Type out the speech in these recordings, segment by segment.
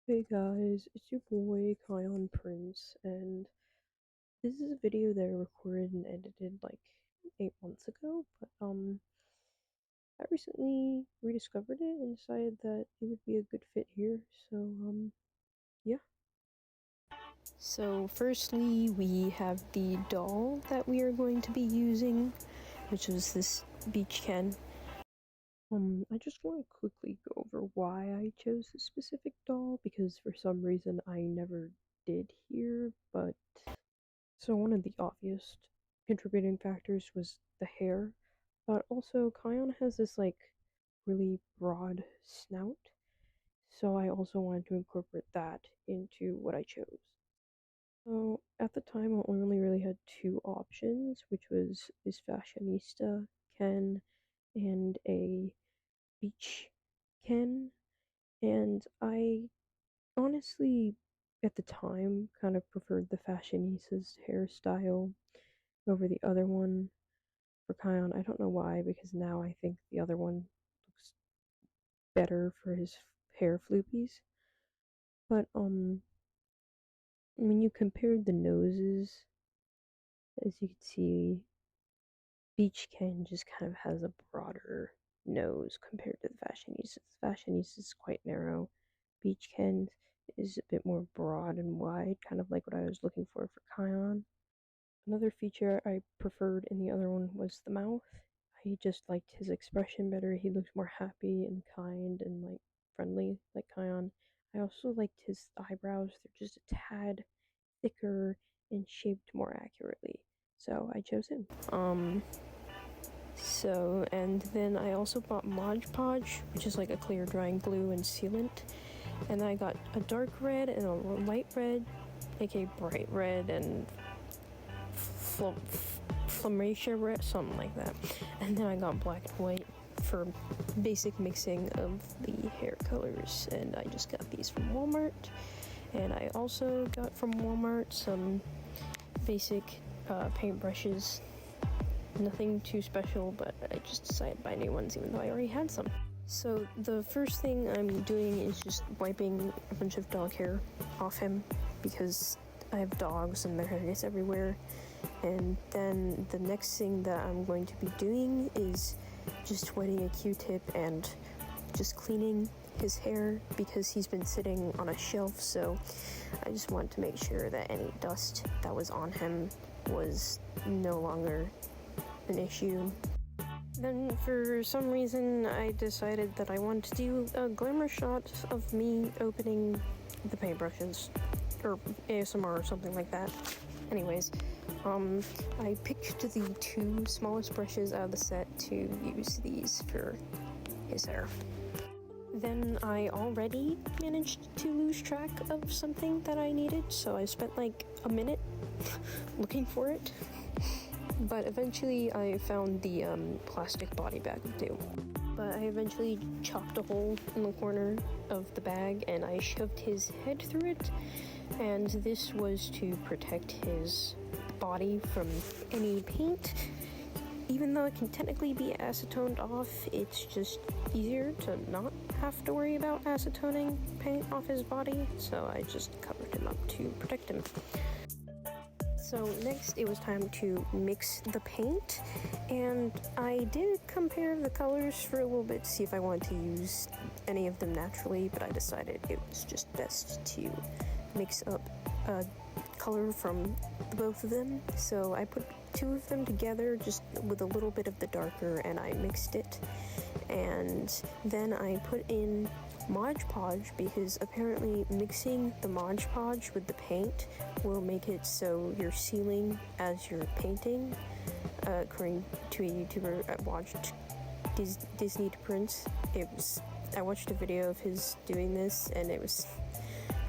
Hey guys, it's your boy Kion Prince, and this is a video that I recorded and edited like 8 months ago, but I recently rediscovered it and decided that it would be a good fit here, so yeah. So firstly, we have the doll that we are going to be using, which is this beach Ken. I just want to quickly go over why I chose this specific doll, because for some reason I never did here, but so one of the obvious contributing factors was the hair, but also Kion has this like really broad snout, so I also wanted to incorporate that into what I chose. So at the time I only really had two options, which was this fashionista Ken and a beach Ken, and I honestly at the time kind of preferred the fashionista's hairstyle over the other one for Kion. I don't know why, because now I think the other one looks better for his hair floopies. But when you compared the noses, as you can see, Beach Ken just kind of has a broader nose compared to the fashionista. The fashionista is quite narrow. Beach Ken is a bit more broad and wide, kind of like what I was looking for Kion. Another feature I preferred in the other one was the mouth. I just liked his expression better. He looked more happy and kind and like friendly like Kion. I also liked his eyebrows. They're just a tad thicker and shaped more accurately. So I chose him. And then I also bought Mod Podge, which is like a clear drying glue and sealant. And I got a dark red and a light red, aka bright red and Flamacia red, something like that. And then I got black and white for basic mixing of the hair colors. And I just got these from Walmart. And I also got from Walmart some basic paintbrushes. Nothing too special, but I just decided to buy new ones even though I already had some. So the first thing I'm doing is just wiping a bunch of dog hair off him because I have dogs and their hair gets everywhere. And then the next thing that I'm going to be doing is just wetting a Q-tip and just cleaning his hair because he's been sitting on a shelf, so I just want to make sure that any dust that was on him was no longer an issue. Then for some reason I decided that I wanted to do a glamour shot of me opening the paintbrushes, or ASMR or something like that. Anyways, I picked the two smallest brushes out of the set to use these for his hair. Then I already managed to lose track of something that I needed, so I spent like a minute looking for it. But eventually I found the plastic body bag too. But I eventually chopped a hole in the corner of the bag and I shoved his head through it. And this was to protect his body from any paint. Even though it can technically be acetoned off, it's just easier to not have to worry about acetoning paint off his body. So I just covered him up to protect him. So next it was time to mix the paint, and I did compare the colors for a little bit to see if I wanted to use any of them naturally, but I decided it was just best to mix up a color from both of them. So I put two of them together just with a little bit of the darker and I mixed it, and then I put in Mod Podge because apparently mixing the Mod Podge with the paint will make it so you're sealing as you're painting. According to a YouTuber I watched, Kion Prince, I watched a video of his doing this and it was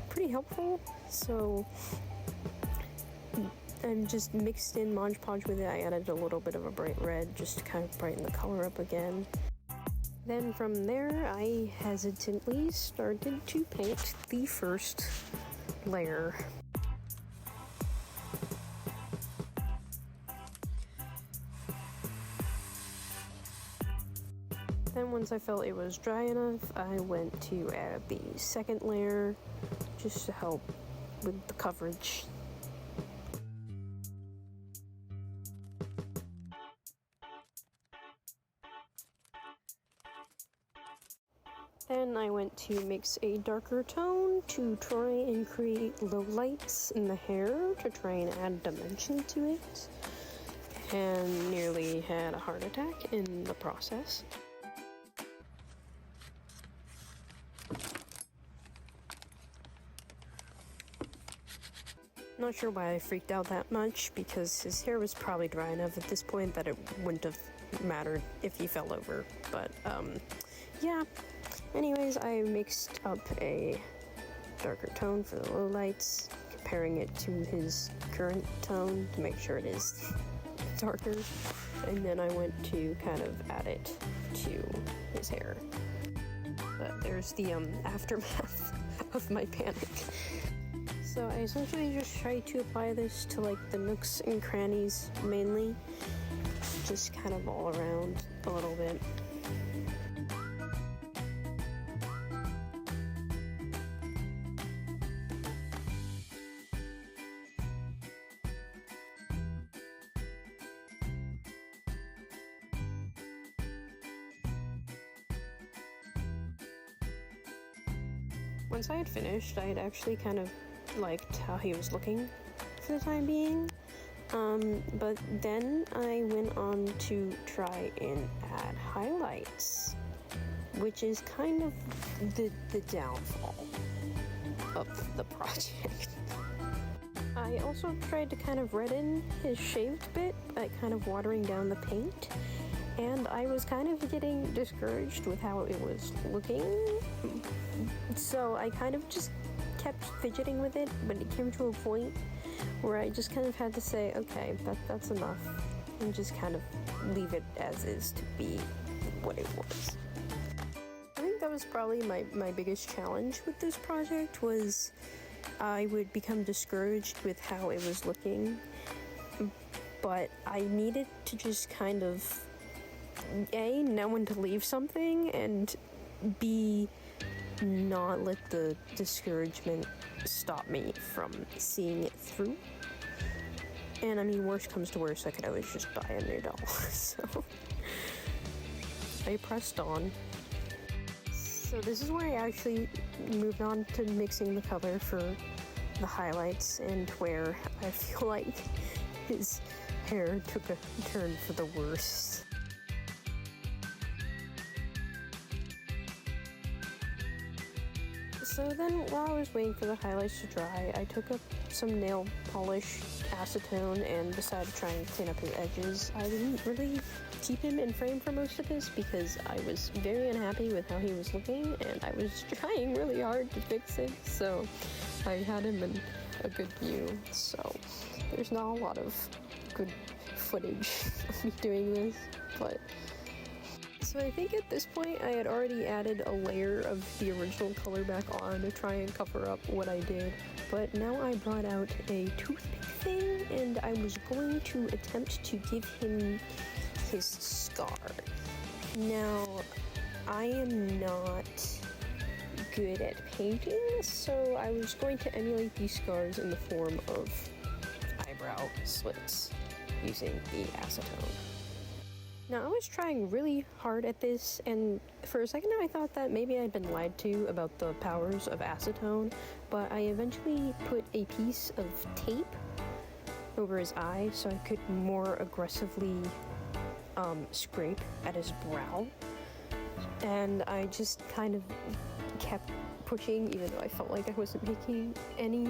pretty helpful. So I just mixed in Mod Podge with it. I added a little bit of a bright red just to kind of brighten the color up again. Then from there, I hesitantly started to paint the first layer. Then once I felt it was dry enough, I went to add the second layer just to help with the coverage. Then I went to mix a darker tone to try and create low lights in the hair to try and add dimension to it, and nearly had a heart attack in the process. Not sure why I freaked out that much, because his hair was probably dry enough at this point that it wouldn't have mattered if he fell over, but yeah. Anyways, I mixed up a darker tone for the lowlights, comparing it to his current tone to make sure it is darker, and then I went to kind of add it to his hair. But there's the aftermath of my panic. So I essentially just try to apply this to like the nooks and crannies mainly, just kind of all around a little bit. Once I had finished, I had actually kind of liked how he was looking for the time being, but then I went on to try and add highlights, which is kind of the downfall of the project. I also tried to kind of redden his shaved bit by kind of watering down the paint, and I was kind of getting discouraged with how it was looking, so I kind of just kept fidgeting with it, but it came to a point where I just kind of had to say, okay, that's enough, and just kind of leave it as is to be what it was. I think that was probably my biggest challenge with this project, was I would become discouraged with how it was looking, but I needed to just kind of A, know when to leave something, and B, not let the discouragement stop me from seeing it through. And I mean, worst comes to worst, I could always just buy a new doll. So I pressed on. So this is where I actually moved on to mixing the color for the highlights, and where I feel like his hair took a turn for the worse. So then, while I was waiting for the highlights to dry, I took up some nail polish, acetone, and decided to try and clean up his edges. I didn't really keep him in frame for most of this because I was very unhappy with how he was looking, and I was trying really hard to fix it, so I had him in a good view. So there's not a lot of good footage of me doing this, but... So I think at this point I had already added a layer of the original color back on to try and cover up what I did, but now I brought out a toothpick thing, and I was going to attempt to give him his scar. Now, I am not good at painting, so I was going to emulate these scars in the form of eyebrow slits using the acetone. Now, I was trying really hard at this, and for a second I thought that maybe I'd been lied to about the powers of acetone, but I eventually put a piece of tape over his eye so I could more aggressively scrape at his brow, and I just kind of kept pushing, even though I felt like I wasn't making any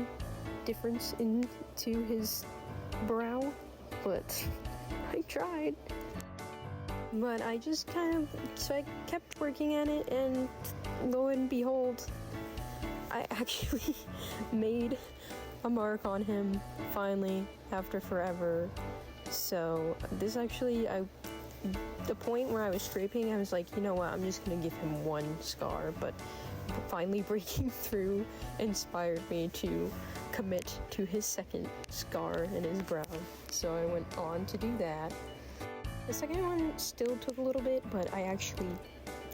difference into his brow, but I tried. But I just so I kept working at it, and lo and behold, I actually made a mark on him, finally, after forever. So this actually, the point where I was scraping, I was like, you know what, I'm just gonna give him one scar, but finally breaking through inspired me to commit to his second scar in his brow. So I went on to do that. The second one still took a little bit, but I actually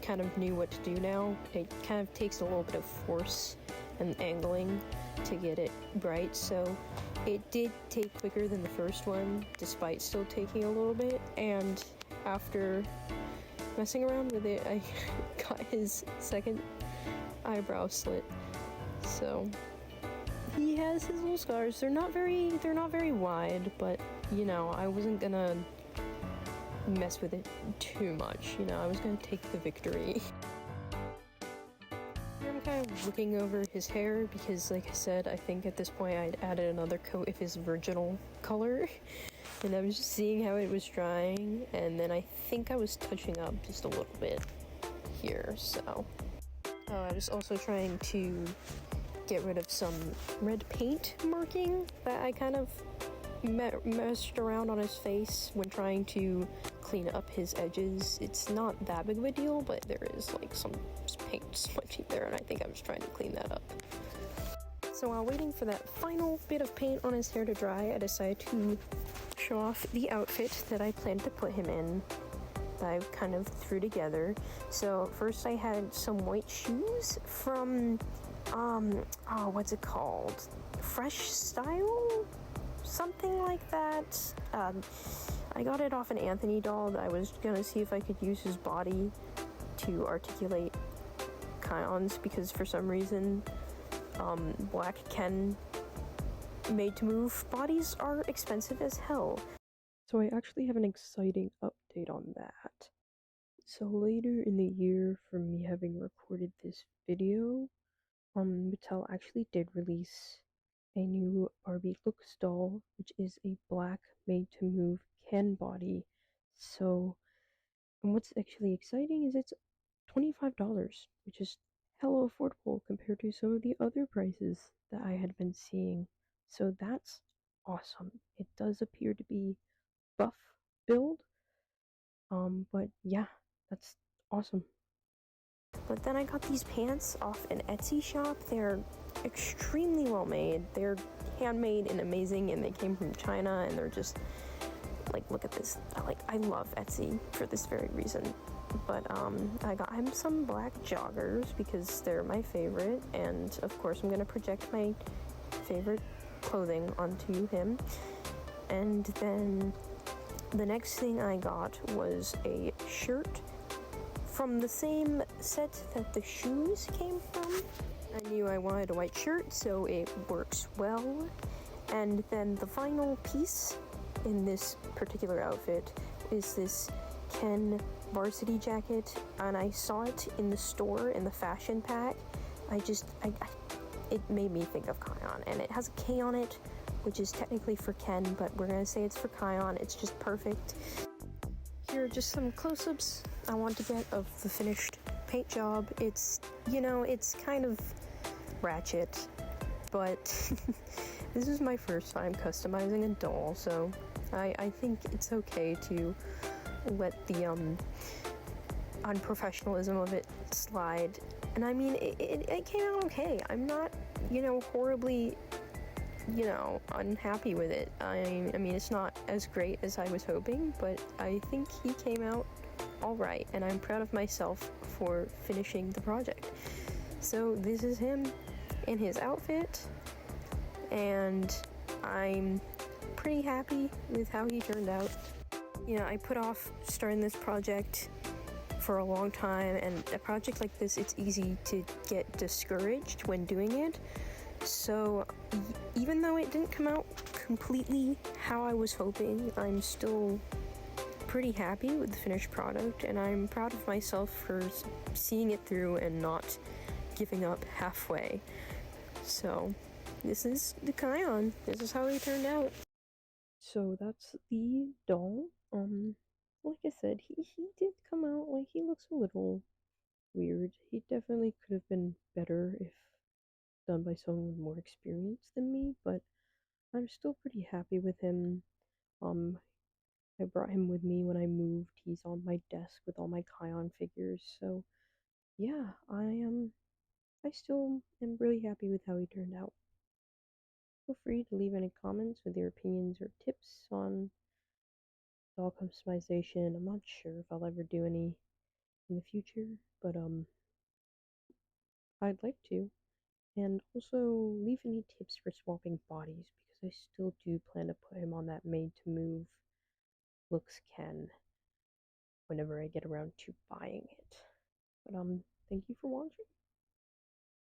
kind of knew what to do now. It kind of takes a little bit of force and angling to get it right, so it did take quicker than the first one, despite still taking a little bit, and after messing around with it, I got his second eyebrow slit. So he has his little scars. They're not very wide, but you know, I wasn't gonna mess with it too much. You know, I was gonna take the victory. I'm kind of looking over his hair because, like I said, I think at this point I'd added another coat of his virginal color. And I was just seeing how it was drying, and then I think I was touching up just a little bit here, so. I was also trying to get rid of some red paint marking that I kind of messed around on his face when trying to clean up his edges. It's not that big of a deal, but there is like some paint smudging there, and I think I was trying to clean that up. So while waiting for that final bit of paint on his hair to dry, I decided to show off the outfit that I planned to put him in, that I kind of threw together. So first I had some white shoes from, what's it called? Fresh Style? Something like that. I got it off an Anthony doll. I was gonna see if I could use his body to articulate Kion's, because for some reason, Black Ken made to move bodies are expensive as hell. So I actually have an exciting update on that. So later in the year, from me having recorded this video, Mattel actually did release a new Barbie Looks doll, which is a black made-to-move Ken body. So, and what's actually exciting is it's $25, which is hella affordable compared to some of the other prices that I had been seeing. So that's awesome. It does appear to be buff build, but yeah, that's awesome. But then I got these pants off an Etsy shop. They're extremely well made. They're handmade and amazing, and they came from China, and they're just like, look at this. I love Etsy for this very reason. But I got him some black joggers because they're my favorite, and of course I'm gonna project my favorite clothing onto him. And then the next thing I got was a shirt from the same set that the shoes came from. I knew I wanted a white shirt, so it works well. And then the final piece in this particular outfit is this Ken varsity jacket, and I saw it in the store in the fashion pack. It made me think of Kion, and it has a K on it, which is technically for Ken, but we're gonna say it's for Kion. It's just perfect. Here are just some close-ups I want to get of the finished paint job. It's, you know, it's kind of ratchet, but this is my first time customizing a doll, so I think it's okay to let the unprofessionalism of it slide. And I mean, it came out okay. I'm not, you know, horribly, you know, unhappy with it. I mean, it's not as great as I was hoping, but I think he came out alright, and I'm proud of myself for finishing the project. So this is him in his outfit, and I'm pretty happy with how he turned out. You know, I put off starting this project for a long time, and a project like this, it's easy to get discouraged when doing it. So even though it didn't come out completely how I was hoping, I'm still pretty happy with the finished product, and I'm proud of myself for seeing it through and not giving up halfway. So this is the Kion. This is how he turned out. So that's the doll. Like I said, he did come out, like, he looks a little weird. He definitely could have been better if done by someone with more experience than me, but I'm still pretty happy with him. I brought him with me when I moved. He's on my desk with all my Kion figures, so yeah, I still am really happy with how he turned out. Feel free to leave any comments with your opinions or tips on doll customization. I'm not sure if I'll ever do any in the future, but I'd like to. And also leave any tips for swapping bodies because I still do plan to put him on that made to move looks Ken whenever I get around to buying it. But thank you for watching.